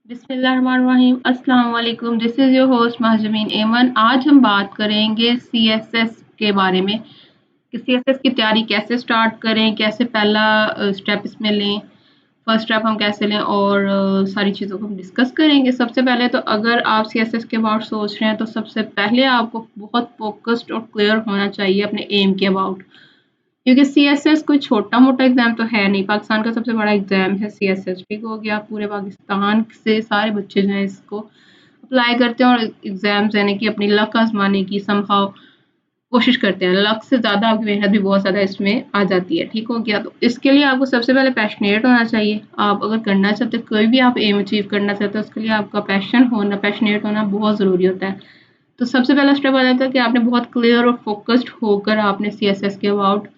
बिस्मिल्लाहिर्रहमानिर्रहीम अस्सलाम वालेकुम। दिस इज़ योर होस्ट महजमीन एमन। आज हम बात करेंगे सीएसएस के बारे में कि सीएसएस की तैयारी कैसे स्टार्ट करें, कैसे पहला स्टेप इसमें लें, फर्स्ट स्टेप हम कैसे लें और सारी चीज़ों को हम डिस्कस करेंगे। सबसे पहले तो अगर आप सीएसएस के अबाउट सोच रहे हैं तो सबसे पहले आपको बहुत फोकस्ड और क्लियर होना चाहिए अपने एम के अबाउट, क्योंकि सीएसएस कोई छोटा-मोटा एग्ज़ाम तो है नहीं। पाकिस्तान का सबसे बड़ा एग्ज़ाम है सीएसएस, ठीक हो गया। पूरे पाकिस्तान से सारे बच्चे जो हैं इसको अप्लाई करते हैं और एग्ज़ाम देने की, अपनी लक आज़माने की समहाउ कोशिश करते हैं। लक से ज़्यादा आपकी मेहनत भी बहुत ज़्यादा इसमें आ जाती है, ठीक हो गया। तो इसके लिए आपको सबसे पहले पैशनेट होना चाहिए। आप अगर करना चाहते हो, कोई भी आप एम अचीव करना चाहते हो, उसके लिए आपका पैशनेट होना बहुत ज़रूरी होता है। तो सबसे पहला स्टेप आ जाता है कि आपने बहुत क्लियर और फ़ोकस्ड होकर आपने सीएसएस के अबाउट,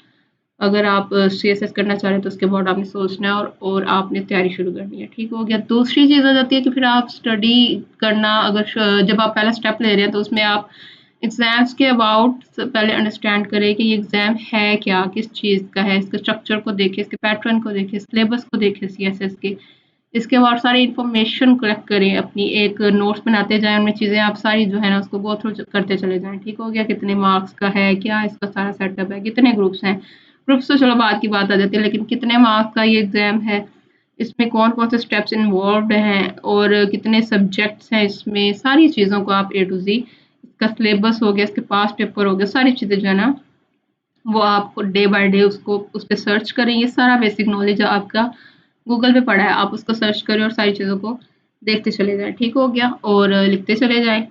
अगर आप सीएसएस करना चाह रहे हैं तो उसके बाद आपने सोचना है और आपने तैयारी शुरू करनी है, ठीक हो गया। दूसरी चीज़ आ जाती है कि फिर आप स्टडी करना, अगर जब आप पहला स्टेप ले रहे हैं तो उसमें आप एग्ज़ाम्स के अबाउट पहले अंडरस्टैंड करें कि ये एग्ज़ाम है क्या, किस चीज़ का है, इसके स्ट्रक्चर को देखें, इसके पैटर्न को देखें, सिलेबस को देखें सीएसएस के। इसके बाद सारी इन्फॉर्मेशन कलेक्ट करें, अपनी एक नोट्स बनाते जाएँ, उनमें चीज़ें आप सारी जो है ना उसको गो थ्रू करते चले जाएँ, ठीक हो गया। कितने मार्क्स का है, क्या इसका सारा सेटअप है, कितने ग्रुप्स हैं। ग्रुप्स तो चलो बाद की बात आ जाती है, लेकिन कितने मार्क्स का ये एग्ज़ाम है, इसमें कौन-कौन से स्टेप्स इन्वॉल्व्ड हैं और कितने सब्जेक्ट्स हैं इसमें, सारी चीज़ों को आप ए टू ज़ी, इसका सिलेबस हो गया, इसके पास्ट पेपर हो गए, सारी चीज़ें जो है ना वो आप डे बाय डे उसको उस पे सर्च करें। ये सारा बेसिक नॉलेज आपका गूगल पे पड़ा है, आप उसको सर्च करें और सारी चीज़ों को देखते चले जाएँ, ठीक हो गया, और लिखते चले जाएँ।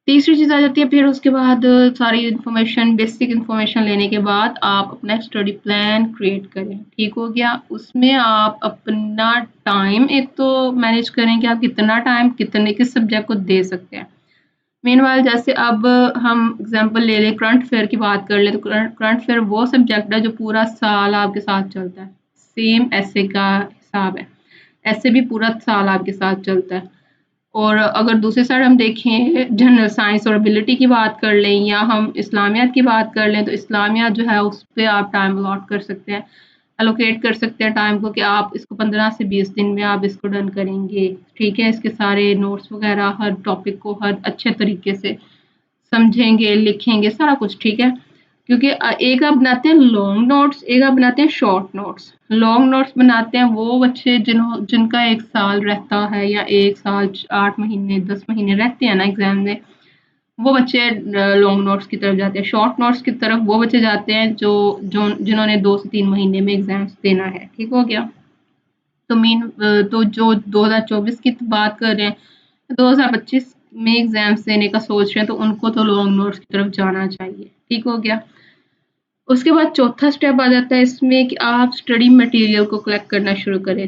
तीसरी चीज़ आ जाती है फिर उसके बाद सारी इन्फॉर्मेशन, बेसिक इन्फॉर्मेशन लेने के बाद आप अपना स्टडी प्लान क्रिएट करें, ठीक हो गया। उसमें आप अपना टाइम एक तो मैनेज करें कि आप कितना टाइम कितने किस सब्जेक्ट को दे सकते हैं। मीनवाइल जैसे अब हम एग्जांपल ले लें, करंट अफेयर की बात कर लें, तो करंट करंट अफेयर वो सब्जेक्ट है जो पूरा साल आपके साथ चलता है। सेम ऐसे का हिसाब है, ऐसे भी पूरा साल आपके साथ चलता है। और अगर दूसरी साइड हम देखें, जनरल साइंस और एबिलिटी की बात कर लें या हम इस्लामियात की बात कर लें, तो इस्लामियात जो है उस पे आप टाइम अलॉट कर सकते हैं, एलोकेट कर सकते हैं टाइम को कि आप इसको 15 से 20 दिन में आप इसको डन करेंगे, ठीक है। इसके सारे नोट्स वगैरह हर टॉपिक को हर अच्छे तरीके से समझेंगे, लिखेंगे, सारा कुछ, ठीक है। क्योंकि एक आप बनाते हैं लॉन्ग नोट्स, एक आप बनाते हैं शॉर्ट नोट्स। लॉन्ग नोट्स बनाते हैं वो बच्चे जिनका 1 साल रहता है या 1 साल 8 महीने 10 महीने रहते हैं ना एग्ज़ाम में, वो बच्चे लॉन्ग नोट्स की तरफ जाते हैं। शॉर्ट नोट्स की तरफ वो बच्चे जाते हैं जो जो जिन्होंने 2 से 3 महीने में एग्ज़ाम्स देना है, ठीक हो गया। तो जो 2024 की बात कर रहे हैं, 2025 में एग्ज़ाम्स देने का सोच रहे हैं, तो उनको तो लॉन्ग नोट्स की तरफ जाना चाहिए, ठीक हो गया। उसके बाद चौथा स्टेप आ जाता है इसमें कि आप स्टडी मटेरियल को कलेक्ट करना शुरू करें।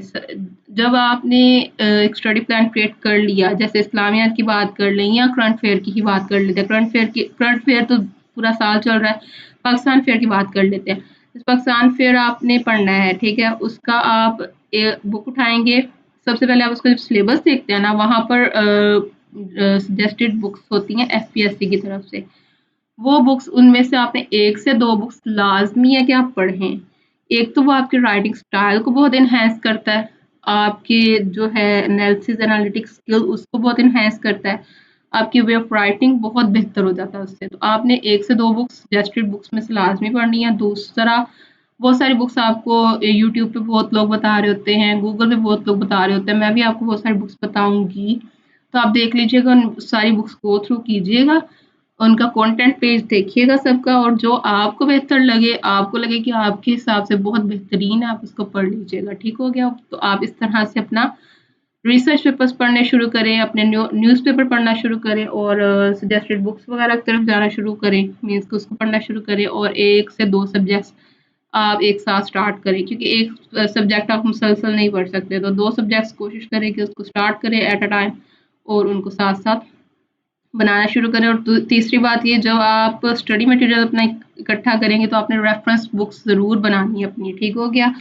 जब आपने एक स्टडी प्लान क्रिएट कर लिया, जैसे इस्लामियात की बात कर लें या करंट अफेयर की ही बात कर लेते हैं। करंट अफेयर तो पूरा साल चल रहा है, पाकिस्तान अफेयर की बात कर लेते हैं। पाकिस्तान अफेयर आपने पढ़ना है, ठीक है। उसका आप बुक उठाएंगे, सबसे पहले आप उसका जब सिलेबस देखते हैं ना, वहाँ पर सजेस्टेड बुक्स होती हैं एफपीएससी की तरफ से। वो बुक्स, उनमें से आपने 1 से 2 बुक्स लाज़मी है कि आप पढ़ें। एक तो वो आपकी राइटिंग स्टाइल को बहुत एनहांस करता है, आपकी जो है एनालिसिस एनालिटिक्स स्किल उसको बहुत एनहांस करता है, आपकी वे ऑफ राइटिंग बहुत बेहतर हो जाता है उससे। तो आपने 1 से 2 बुक्स सजेस्टेड बुक्स में से लाज़मी पढ़नी है। दूसरा, बहुत सारी बुक्स आपको यूट्यूब पे बहुत लोग बता रहे होते हैं, गूगल पे बहुत लोग बता रहे होते हैं, मैं भी आपको बहुत सारी बुक्स बताऊँगी। तो आप देख लीजिएगा, उन सारी बुक्स गो थ्रू कीजिएगा, उनका कंटेंट पेज देखिएगा सबका, और जो आपको बेहतर लगे, आपको लगे कि आपके हिसाब से बहुत बेहतरीन है, आप उसको पढ़ लीजिएगा, ठीक हो गया। तो आप इस तरह से अपना रिसर्च पेपर्स पढ़ने शुरू करें, अपने न्यूज़पेपर पढ़ना शुरू करें और सजेस्टेड बुक्स वगैरह की तरफ जाना शुरू करें, मीन्स कि उसको पढ़ना शुरू करें, और 1 से 2 सब्जेक्ट्स आप एक साथ स्टार्ट करें, क्योंकि एक सब्जेक्ट आप मुसलसल नहीं पढ़ सकते। तो 2 सब्जेक्ट्स कोशिश करें कि उसको स्टार्ट करें एट अ टाइम और उनको साथ-साथ बनाना शुरू करें। और तीसरी बात ये, जब आप स्टडी मटेरियल अपना इकट्ठा करेंगे तो आपने रेफरेंस बुक्स ज़रूर बनानी है अपनी, ठीक हो गया।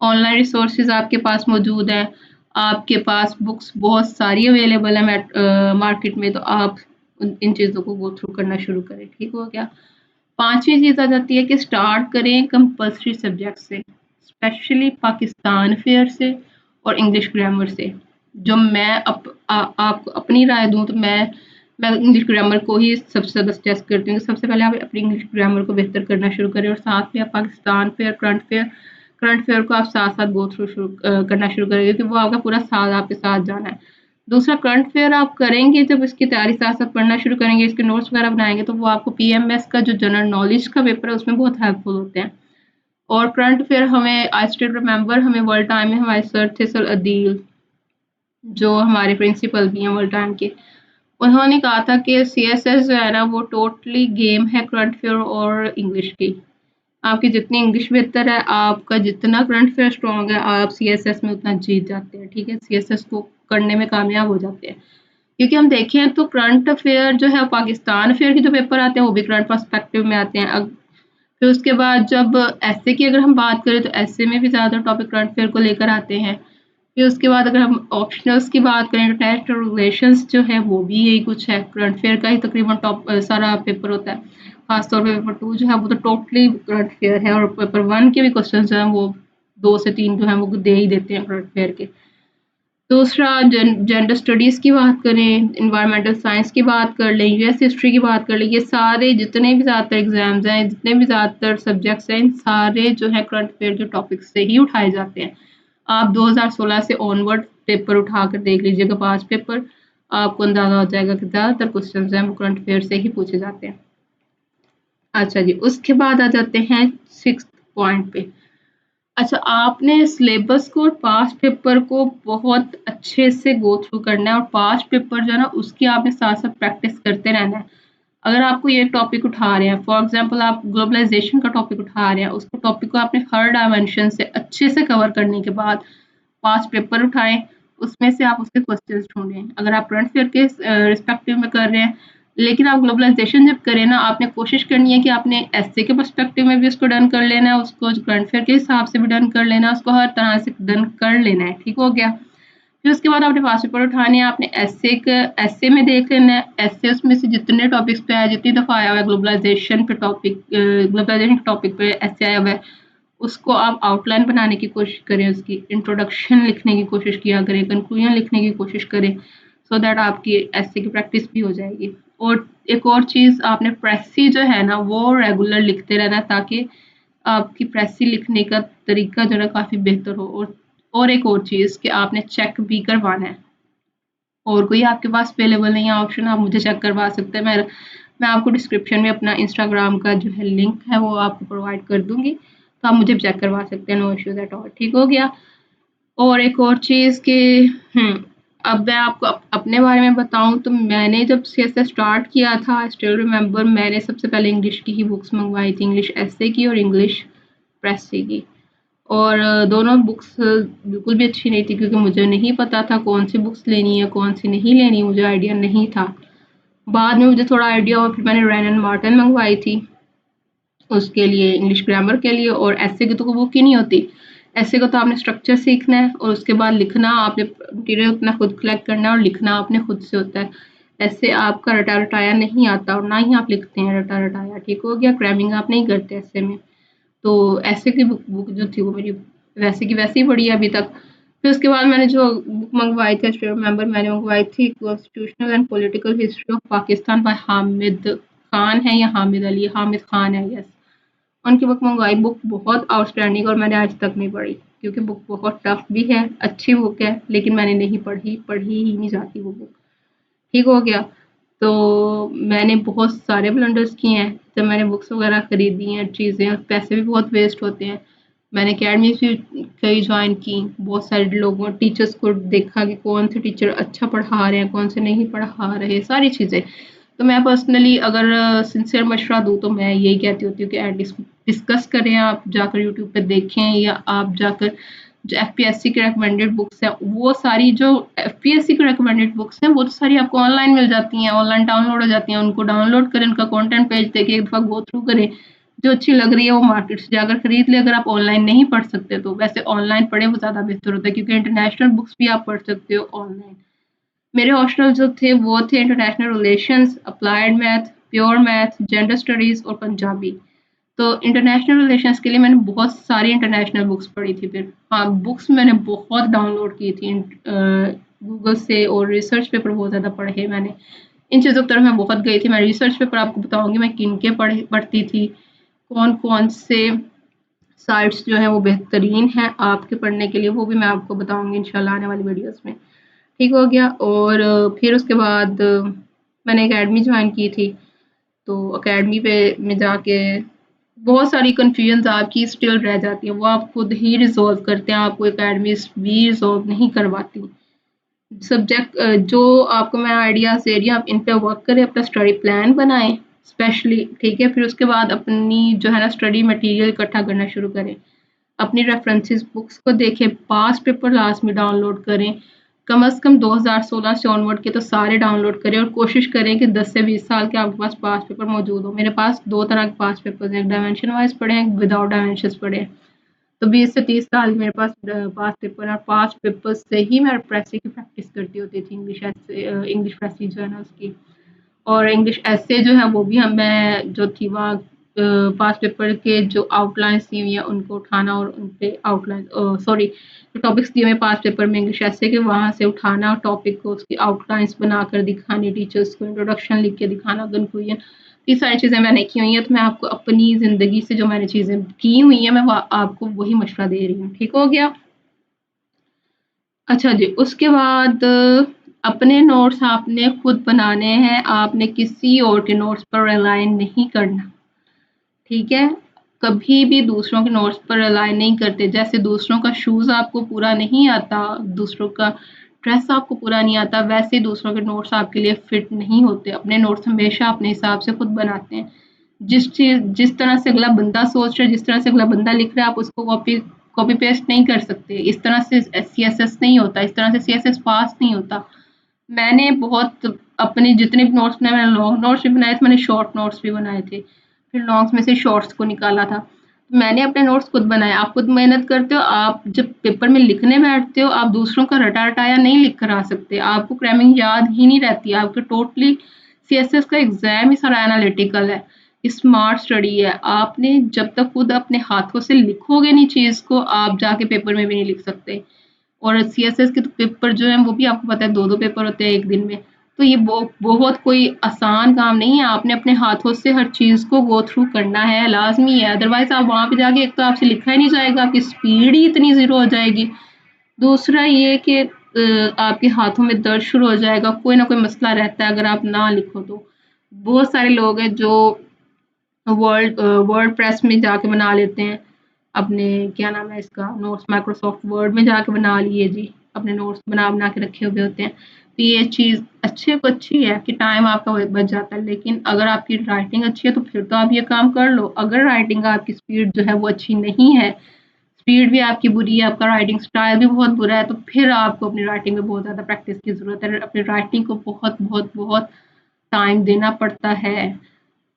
ऑनलाइन रिसोर्सेज आपके पास मौजूद हैं, आपके पास बुक्स बहुत सारी अवेलेबल है मार्केट में, तो आप इन चीज़ों को गो थ्रू करना शुरू करें, ठीक हो गया। पांचवी चीज़ आ जाती है कि स्टार्ट करें कंपल्सरी सब्जेक्ट से, स्पेशली पाकिस्तान अफेयर से और इंग्लिश ग्रामर से। जो मैं आपको अपनी राय दूँ तो मैं इंग्लिश ग्रामर को ही सबसे ज़्यादा सजेस्ट करती हूँ कि सबसे पहले आप अपनी इंग्लिश ग्रामर को बेहतर करना शुरू करें और साथ में आप पाकिस्तान फेयर, करंट फेयर को आप साथ-साथ गो थ्रू करना शुरू करें क्योंकि वो आपका पूरा साल आपके साथ जाना है। दूसरा करंट फेयर आप करेंगे जब इसकी तैयारी साथ-साथ पढ़ना शुरू करेंगे, इसके नोट्स वगैरह बनाएँगे तो वो आपको पीएमएस का जो जनरल नॉलेज का पेपर है उसमें बहुत हेल्पफुल होते हैं। और करंट अफेयर हमें आई स्टिल रिमेंबर हमें वर्ल्ड टाइम में हमारे सर थे सर अदील, जो हमारे प्रिंसिपल भी हैं वर्ल्ड टाइम के। उन्होंने कहा था कि सीएसएस जो है ना वो टोटली गेम है करंट अफेयर और इंग्लिश की। आपकी जितनी इंग्लिश बेहतर है, आपका जितना करंट अफेयर स्ट्रॉन्ग है, आप सीएसएस में उतना जीत जाते हैं, ठीक है? सीएसएस को करने में कामयाब हो जाते हैं। क्योंकि हम देखें तो करंट अफेयर जो है पाकिस्तान अफेयर के जो पेपर आते हैं वो भी करंट पर्सपेक्टिव में आते हैं। फिर उसके बाद जब एसए की अगर हम बात करें तो एसए में भी ज़्यादा टॉपिक करंट अफेयर को लेकर आते हैं। फिर उसके बाद अगर हम ऑप्शनल्स की बात करें इंटरनेशनल रिलेशंस जो है वो भी यही कुछ है, करंट अफेयर का ही तकरीबन सारा पेपर होता है। खासतौर पे पेपर 2 जो है वो तो टोटली करंट अफेयर है और पेपर 1 के भी क्वेश्चन जो हैं वो 2 से 3 जो हैं वो दे ही देते हैं करंट अफेयर के। दूसरा जेंडर स्टडीज़ की बात करें, एनवायरमेंटल साइंस की बात कर लें, यूएस हिस्ट्री की बात कर लें, ये सारे जितने भी ज़्यादातर एग्ज़ाम्स हैं, जितने भी ज़्यादातर सब्जेक्ट्स हैं, इन सारे जो है करंट अफेयर के टॉपिक्स से ही उठाए जाते हैं। आप 2016 से ऑनवर्ड पेपर उठाकर देख लीजिएगा 5 पेपर, आपको अंदाज़ा हो जाएगा कि ज़्यादातर क्वेश्चंस हैं वो करंट अफेयर से ही पूछे जाते हैं। अच्छा जी, उसके बाद आ जाते हैं 6th पॉइंट पे। अच्छा, आपने सिलेबस को और पास्ट पेपर को बहुत अच्छे से गो थ्रू करना है और पास्ट पेपर जो है ना उसकी आपने साथ-साथ प्रैक्टिस करते रहना है। अगर आपको ये टॉपिक उठा रहे हैं, फॉर एग्ज़ाम्पल आप ग्लोबलाइज़ेशन का टॉपिक उठा रहे हैं, उसको टॉपिक को आपने हर डायमेंशन से अच्छे से कवर करने के बाद पास्ट पेपर उठाएँ, उसमें से आप उसके क्वेश्चंस ढूँढें। अगर आप करंट अफेयर के रिस्पेक्टिव में कर रहे हैं, लेकिन आप ग्लोबलाइज़ेशन जब करें ना, आपने कोशिश करनी है कि आपने एसए के पर्सपेक्टिव में भी उसको डन कर लेना है, उसको करंट अफेयर के हिसाब से भी डन कर लेना है, उसको हर तरह से डन कर लेना है, ठीक हो गया? फिर उसके बाद आपने पास्ट पेपर उठाने हैं, आपने एसए में देख लेना है, एसए उसमें से जितने टॉपिक्स पे आया, जितनी दफ़ा आया हुआ है ग्लोबलाइज़ेशन पे टॉपिक ग्लोबलाइज़ेशन के टॉपिक पे एसए आया हुआ है, उसको आप आउटलाइन बनाने की कोशिश करें, उसकी इंट्रोडक्शन लिखने की कोशिश किया करें, कंक्लूजन लिखने की कोशिश करें, सो दैट आपकी एसए की प्रैक्टिस भी हो जाएगी। और एक और चीज़ आपने प्रेसी जो है ना वो रेगुलर लिखते रहना ताकि आपकी प्रेसी लिखने का तरीका जो है काफ़ी बेहतर हो। और एक और चीज़ कि आपने चेक भी करवाना है। और कोई आपके पास अवेलेबल नहीं है ऑप्शन, आप मुझे चेक करवा सकते हैं। मैं आपको डिस्क्रिप्शन में अपना इंस्टाग्राम का जो है लिंक है वो आपको प्रोवाइड कर दूँगी, तो आप मुझे चेक करवा सकते हैं, नो इश्यूज़ एट ऑल, ठीक हो गया? और एक और चीज़ कि अब मैं आपको अपने बारे में बताऊँ तो मैंने जब सीएसएस स्टार्ट किया था, आई स्टिल रिमेंबर मैंने सबसे पहले इंग्लिश की ही बुक्स मँगवाई थी, इंग्लिश एस्से की और इंग्लिश प्रेसी की। और दोनों बुक्स बिल्कुल भी अच्छी नहीं थी क्योंकि मुझे नहीं पता था कौन-सी बुक्स लेनी है, कौन-सी नहीं लेनी, मुझे आइडिया नहीं था। बाद में मुझे थोड़ा आइडिया हुआ, फिर मैंने रैन एंड मार्टिन मँगवाई थी, उसके लिए इंग्लिश ग्रामर के लिए। और एस्से की तो कोई बुक ही नहीं होती। एस्से को तो आपने स्ट्रक्चर सीखना है और उसके बाद लिखना आपने मटीरियल अपना खुद कलेक्ट करना है और लिखना आपने खुद से होता है। ऐसे आपका रटा-रटाया नहीं आता और ना ही आप लिखते हैं रटा-रटाया, ठीक हो गया? क्रैमिंग आप नहीं करते एस्से में। तो ऐसे की बुक जो थी वो मेरी वैसे की वैसे ही पड़ी है अभी तक। फिर उसके बाद मैंने जो बुक मँगवाई थी, आई स्टिल रिमेंबर मैंने मँगवाई थी constitutional and political history of Pakistan by Hamid Khan है या हामिद अली, हामिद खान है येस। उनकी बुक मँगवाई, बुक बहुत आउटस्टैंडिंग और मैंने आज तक नहीं पढ़ी क्योंकि बुक बहुत टफ भी है, अच्छी बुक है, लेकिन मैंने नहीं पढ़ी, पढ़ी ही नहीं जाती वो बुक। ठीक हो गया? तो मैंने बहुत सारे ब्लंडर्स किए हैं, जब मैंने बुक्स वगैरह खरीदी हैं, चीज़ें, पैसे भी बहुत वेस्ट होते हैं। मैंने अकेडमीज़ भी कई जॉइन की, बहुत सारे लोगों टीचर्स को देखा कि कौन से टीचर अच्छा पढ़ा रहे हैं, कौन से नहीं पढ़ा रहे, सारी चीज़ें। तो मैं पर्सनली अगर सिंसियर मशवरा दूँ तो मैं यही कहती होती हूँ कि एटलीस्ट डिस्कस करें, आप जाकर यूट्यूब पे देखें या आप जाकर जो एफपीएससी की रिकमेंडेड बुक्स हैं, वो सारी जो एफपीएससी की रिकमेंडेड बुक्स हैं, वो तो सारी आपको ऑनलाइन मिल जाती हैं, ऑनलाइन डाउनलोड हो जाती हैं, उनको डाउनलोड करें, उनका कंटेंट पेज देखिए, एक दफ़ा गो थ्रू करें, जो अच्छी लग रही है वो मार्केट से जाकर खरीद लें। अगर आप ऑनलाइन नहीं पढ़ सकते तो वैसे ऑनलाइन पढ़ें वो ज़्यादा बेहतर होता है क्योंकि इंटरनेशनल बुक्स भी आप पढ़ सकते हो ऑनलाइन। मेरे ऑप्शनल जो थे वो थे international relations, applied math, pure math, gender studies और पंजाबी। तो इंटरनेशनल रिलेशंस के लिए मैंने बहुत सारी इंटरनेशनल बुक्स पढ़ी थी फिर। हाँ, बुक्स मैंने बहुत डाउनलोड की थी गूगल से और रिसर्च पेपर बहुत ज़्यादा पढ़े मैंने। इन चीज़ों की तरफ मैं बहुत गई थी। मैं रिसर्च पेपर आपको बताऊँगी मैं किनके पढ़ती थी, कौन-कौन से साइट्स जो हैं वो बेहतरीन हैं आपके पढ़ने के लिए, वो भी मैं आपको बताऊँगी इंशाल्लाह आने वाली वीडियोज़ में। ठीक हो गया। और फिर उसके बाद मैंने अकेडमी ज्वाइन की थी। तो अकेडमी पे में जाके बहुत सारी कन्फ्यूजन्स आपकी स्टिल रह जाती हैं, वो आप खुद ही रिज़ॉल्व करते हैं, आपको अकेडमीज़ भी रिज़ॉल्व नहीं करवाती। सब्जेक्ट जो आपको मैं आइडियाज़ दे रही हूँ, आप इन पे वर्क करें, अपना स्टडी प्लान बनाएँ स्पेशली, ठीक है? फिर उसके बाद अपनी जो है ना स्टडी मटीरियल इकट्ठा करना शुरू करें। अपनी रेफरेंसेस बुक्स को देखें, पास्ट पेपर लास्ट में डाउनलोड करें। कम से कम 2016 से ऑनवर्ड के तो सारे डाउनलोड करें और कोशिश करें कि 10 से 20 साल के आपके पास पास्ट पेपर मौजूद हो। मेरे पास 2 तरह के पास्ट पेपर्स हैं, एक डायमेंशन वाइज़ पड़े हैं, एक विदाउट डायमेंशंस पड़े हैं। तो 20 से 30 साल मेरे पास पास्ट पेपर और पास्ट पेपर्स से ही मैं प्रेसी की प्रैक्टिस करती होती थी, इंग्लिश प्रेसी जो है ना उसकी। और इंग्लिश ऐसे जो है वो भी मैं जो थी वहाँ पास्ट पेपर के जो आउटलाइंस दी हुई हैं उनको उठाना और उन पे आउटलाइन सॉरी जो टॉपिक्स दिए हुए पास्ट पेपर में इंग्लिश ऐसे के वहाँ से उठाना टॉपिक को उसकी आउटलाइंस बनाकर दिखानी टीचर्स को, इंट्रोडक्शन लिख के दिखाना, कंक्लूजन, ये सारी चीज़ें मैंने की हुई हैं। तो मैं आपको अपनी ज़िंदगी से जो मैंने चीज़ें की हुई हैं मैं आपको वही मशवरा दे रही हूँ। ठीक हो गया? अच्छा जी, उसके बाद अपने नोट्स आपने खुद बनाने हैं, आपने किसी और के नोट्स पर रिलाय नहीं करना, ठीक है? कभी भी दूसरों के नोट्स पर रिलाय नहीं करते, जैसे दूसरों का शूज़ आपको पूरा नहीं आता, दूसरों का ड्रेस आपको पूरा नहीं आता, वैसे दूसरों के नोट्स आपके लिए फिट नहीं होते। अपने नोट्स हमेशा अपने हिसाब से खुद बनाते हैं। जिस तरह से अगला बंदा सोच रहा है, जिस तरह से अगला बंदा लिख रहा है, आप उसको कॉपी पेस्ट नहीं कर सकते। इस तरह से सीएसएस नहीं होता, इस तरह से सीएसएस पास नहीं होता। मैंने बहुत अपने जितने भी नोट्स बनाए, मैंने लॉन्ग नोट्स भी बनाए थे, मैंने शॉर्ट नोट्स भी बनाए थे। फिर लॉन्ग्स में से शॉर्ट्स को निकाला था। मैंने अपने नोट्स खुद बनाए। आप खुद मेहनत करते हो, आप जब पेपर में लिखने बैठते हो, आप दूसरों का रटा-रटाया नहीं लिख कर आ सकते। आपको क्रैमिंग याद ही नहीं रहती। आपके टोटली सीएसएस का एग्ज़ाम ही सारा एनालिटिकल है, स्मार्ट स्टडी है। आपने जब तक खुद अपने हाथों से लिखोगे नहीं चीज़ को, आप जाके पेपर में भी नहीं लिख सकते। और सीएसएस के तो पेपर जो हैं वो भी आपको पता है 2-2 पेपर होते हैं 1 दिन में। तो ये बहुत कोई आसान काम नहीं है, आपने अपने हाथों से हर चीज़ को गो थ्रू करना है, लाज़मी है। अदरवाइज़ आप वहाँ पे जाके एक तो आपसे लिखा ही नहीं जाएगा, आपकी स्पीड ही इतनी ज़ीरो हो जाएगी। दूसरा ये कि आपके हाथों में दर्द शुरू हो जाएगा, कोई ना कोई मसला रहता है अगर आप ना लिखो तो। बहुत सारे लोग हैं जो वर्डप्रेस में जाके बना लेते हैं अपने क्या नाम है इसका नोट्स, माइक्रोसॉफ्ट वर्ड में जाके बना लिए जी, अपने नोट्स बना के रखे हुए होते हैं। तो ये चीज़ अच्छी है कि टाइम आपका बच जाता है, लेकिन अगर आपकी राइटिंग अच्छी है तो फिर तो आप ये काम कर लो। अगर राइटिंग आपकी स्पीड जो है वो अच्छी नहीं है, स्पीड भी आपकी बुरी है, आपका राइटिंग स्टाइल भी बहुत बुरा है, तो फिर आपको अपनी राइटिंग में बहुत ज़्यादा प्रैक्टिस की ज़रूरत है। अपनी राइटिंग को बहुत टाइम देना पड़ता है।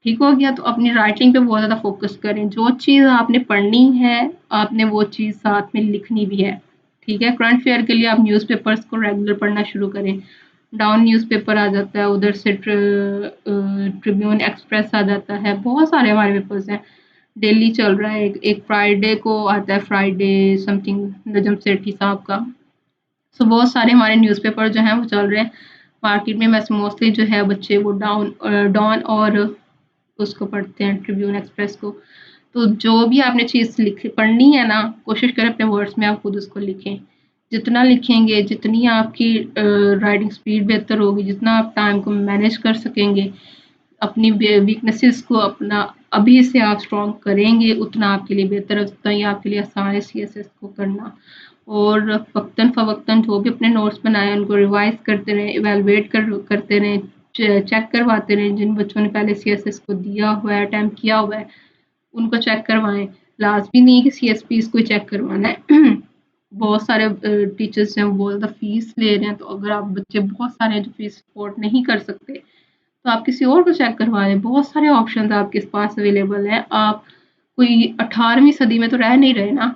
ठीक हो गया? तो अपनी राइटिंग पे बहुत ज़्यादा फ़ोकस करें। जो चीज़ आपने पढ़नी है, आपने वो चीज़ साथ में लिखनी भी है। ठीक है? करंट अफ़ेयर के लिए आप न्यूज़पेपर्स को रेगुलर पढ़ना शुरू करें। डाउन न्यूज़पेपर आ जाता है, उधर से ट्रिब्यून एक्सप्रेस आ जाता है, बहुत सारे हमारे पेपर्स हैं। डेली चल रहा है, एक फ्राइडे को आता है, फ्राइडे समथिंग नजम सेठी साहब का। सो बहुत सारे हमारे न्यूज़पेपर जो हैं वो चल रहे हैं। मार्केट में वैसे मोस्टली जो है बच्चे वो डॉन और उसको पढ़ते हैं, ट्रिब्यून एक्सप्रेस को। तो जो भी आपने चीज़ पढ़नी है ना, कोशिश करें अपने वर्ड्स में आप खुद उसको लिखें। जितना लिखेंगे, जितनी आपकी राइटिंग स्पीड बेहतर होगी, जितना आप टाइम को मैनेज कर सकेंगे, अपनी वीकनेसेस को अपना अभी से आप स्ट्रॉन्ग करेंगे, उतना आपके लिए बेहतर है, उतना ही आपके लिए आसान है सीएसएस को करना। और वक्तन फ़वक्तन जो भी अपने नोट्स बनाए उनको रिवाइज़ करते रहें, इवैल्यूएट करते रहें, चेक करवाते रहें। जिन बच्चों ने पहले सीएसएस को दिया हुआ है, अटेम्प्ट किया हुआ है, उनको चेक करवाएँ। लाज़मी नहीं है कि सीएसपीज़ को ही चेक करवाना है। बहुत सारे टीचर्स हैं वो बहुत ज़्यादा फ़ीस ले रहे हैं, तो अगर आप बच्चे बहुत सारे हैं जो फ़ीस अफ़ोर्ड नहीं कर सकते, तो आप किसी और को चेक करवा लें। बहुत सारे ऑप्शंस आपके पास अवेलेबल हैं। आप कोई 18वीं सदी में तो रह नहीं रहे ना।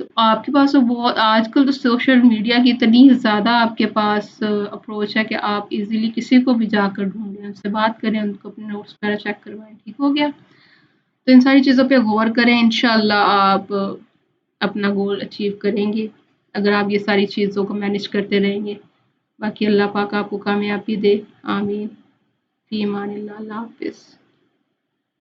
तो आपके पास तो बहुत आजकल तो सोशल मीडिया की इतनी ज़्यादा आपके पास अप्रोच है कि आप इज़िली किसी को भी जाकर ढूँढें, उनसे बात करें, उनको अपने नोट्स वगैरह चेक करवाएँ, ठीक हो गया? तो इन सारी चीज़ों पे गौर करें, इंशाल्लाह आप अपना गोल अचीव करेंगे, अगर आप ये सारी चीज़ों को मैनेज करते रहेंगे। बाकी अल्लाह पाक आपको कामयाबी दे। आमीन। फी अमानिल्लाह। अल्लाह हाफ़िज़।